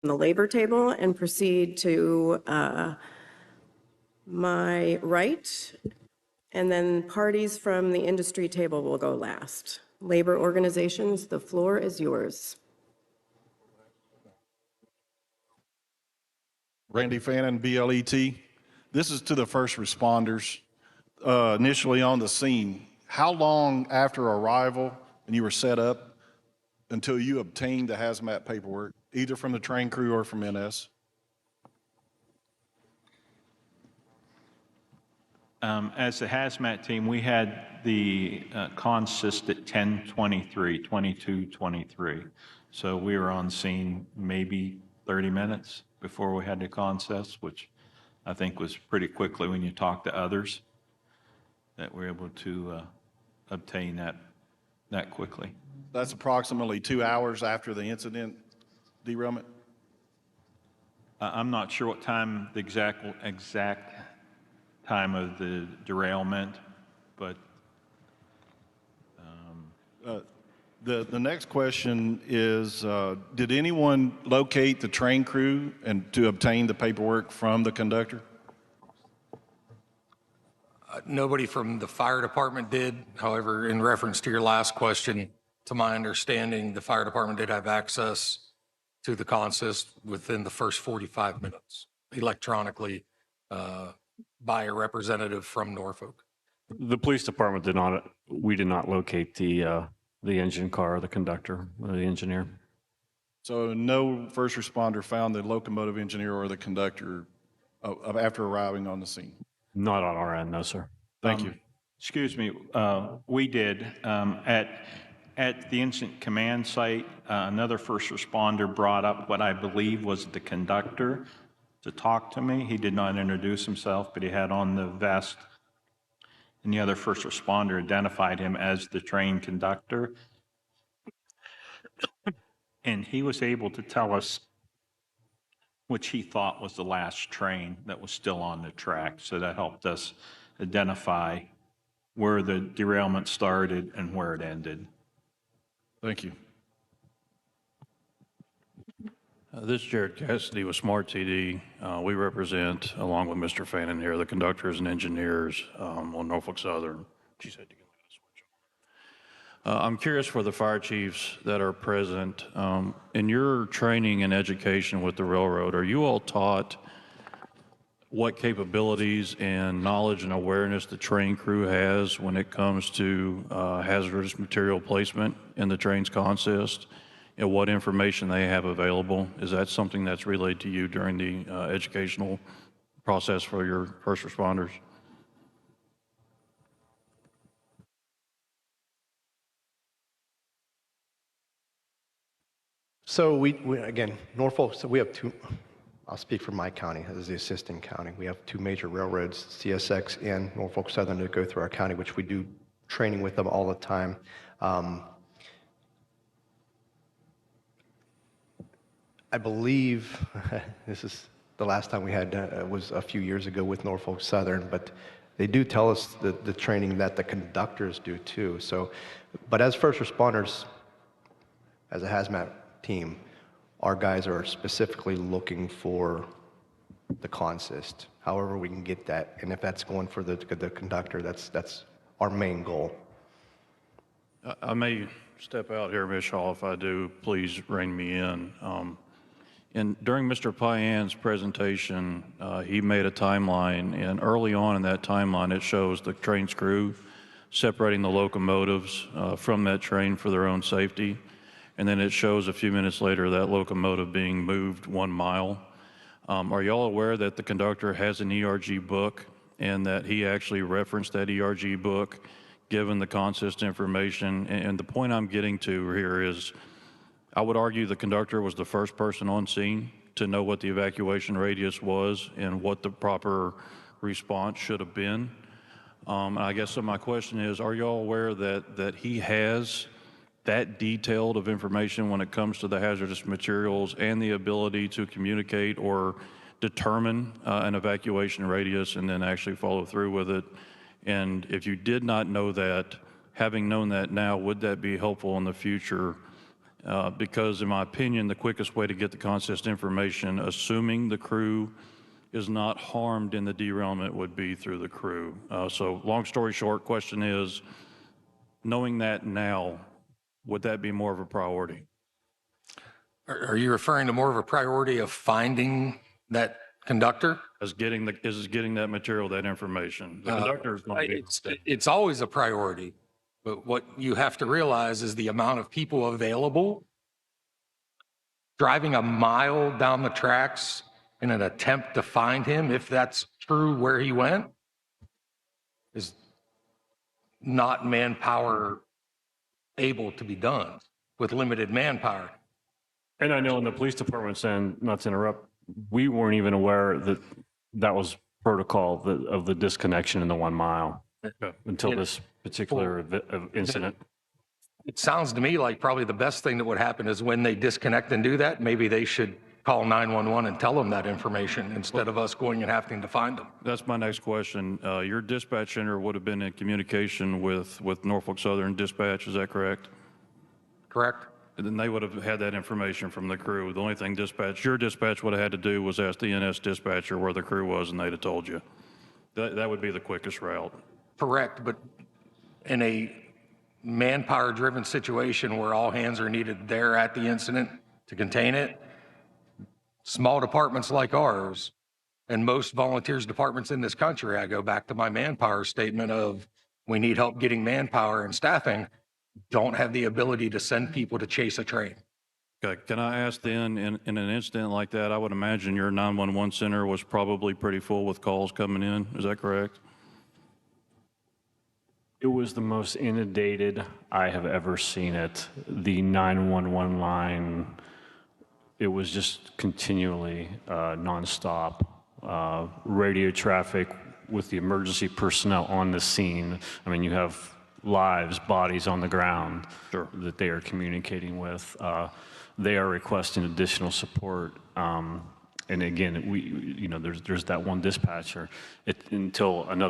the labor table and proceed to my right, and then parties from the industry table will go last. Labor organizations, the floor is yours. Randy Fannin, BLET. This is to the first responders initially on the scene. How long after arrival and you were set up until you obtained the hazmat paperwork, either from the train crew or from NS? As the hazmat team, we had the consist at 10:23, 22:23. So we were on scene maybe 30 minutes before we had the consist, which I think was pretty quickly when you talk to others that we're able to obtain that quickly. That's approximately 2 hours after the incident derailment? I'm not sure what time the exact time of the derailment, but The next question is, did anyone locate the train crew and to obtain the paperwork from the conductor? Nobody from the fire department did. However, in reference to your last question, to my understanding, the fire department did have access to the consist within the first 45 minutes electronically by a representative from Norfolk. The police department did not. We did not locate the engine car, the conductor, or the engineer. So no first responder found the locomotive engineer or the conductor after arriving on the scene? Not on our end, no, sir. Thank you. excuse me, we did. At the incident command site, another first responder brought up what I believe was the conductor to talk to me. He did not introduce himself, but he had on the vest, and the other first responder identified him as the train conductor. And he was able to tell us which he thought was the last train that was still on the track. So that helped us identify where the derailment started and where it ended. Thank you. This is Jared Cassidy with Smart TD. We represent, along with Mr. Fannin here, the conductors and engineers on Norfolk Southern. She said you can let us switch on. I'm curious for the fire chiefs that are present. In your training and education with the railroad, are you all taught what capabilities and knowledge and awareness the train crew has when it comes to hazardous material placement in the train's consist? And what information they have available? Is that something that's relayed to you during the educational process for your first responders? So we again, Norfolk, so we have two, I'll speak for my county as the assistant county. We have two major railroads, CSX and Norfolk Southern, that go through our county, which we do training with them all the time. I believe this is the last time we had was a few years ago with Norfolk Southern, but they do tell us the training that the conductors do too. So, but as first responders, as a hazmat team, our guys are specifically looking for the consist. However we can get that, and if that's going for the conductor, that's our main goal. I may step out here, Ms. Hall. If I do, please rein me in. And during Mr. Payan's presentation, he made a timeline, and early on in that timeline, it shows the train's crew separating the locomotives from that train for their own safety. And then it shows a few minutes later that locomotive being moved 1 mile. Are y'all aware that the conductor has an ERG book and that he actually referenced that ERG book given the consist information? And the point I'm getting to here is, I would argue the conductor was the first person on scene to know what the evacuation radius was and what the proper response should have been. And I guess so my question is, are y'all aware that he has that detailed of information when it comes to the hazardous materials and the ability to communicate or determine an evacuation radius and then actually follow through with it? And if you did not know that, having known that now, would that be helpful in the future because in my opinion, the quickest way to get the consist information, assuming the crew is not harmed in the derailment, would be through the crew. So long story short, question is, knowing that now, would that be more of a priority? Are you referring to more of a priority of finding that conductor? Is getting that material, that information? The conductor is going to be. It's always a priority, but what you have to realize is the amount of people available. Driving a mile down the tracks in an attempt to find him, if that's true where he went, is not manpower able to be done with limited manpower. And I know in the police department, and not to interrupt, we weren't even aware that that was protocol of the disconnection in the 1 mile until this particular incident. It sounds to me like probably the best thing that would happen is when they disconnect and do that, maybe they should call 911 and tell them that information instead of us going and having to find them. That's my next question. Your dispatch center would have been in communication with Norfolk Southern Dispatch, is that correct? Correct? And then they would have had that information from the crew. The only thing your dispatch would have had to do was ask the NS dispatcher where the crew was, and they'd have told you. That would be the quickest route. Correct, but in a manpower-driven situation where all hands are needed there at the incident to contain it, small departments like ours and most volunteers departments in this country, I go back to my manpower statement of we need help getting manpower and staffing, don't have the ability to send people to chase a train. Okay, can I ask then, in an incident like that, I would imagine your 911 center was probably pretty full with calls coming in, is that correct? It was the most inundated I have ever seen it. The 911 line, it was just continually nonstop. Radio traffic with the emergency personnel on the scene. I mean, you have lives, bodies on the ground that they are communicating with. They are requesting additional support. And again, there's that one dispatcher until another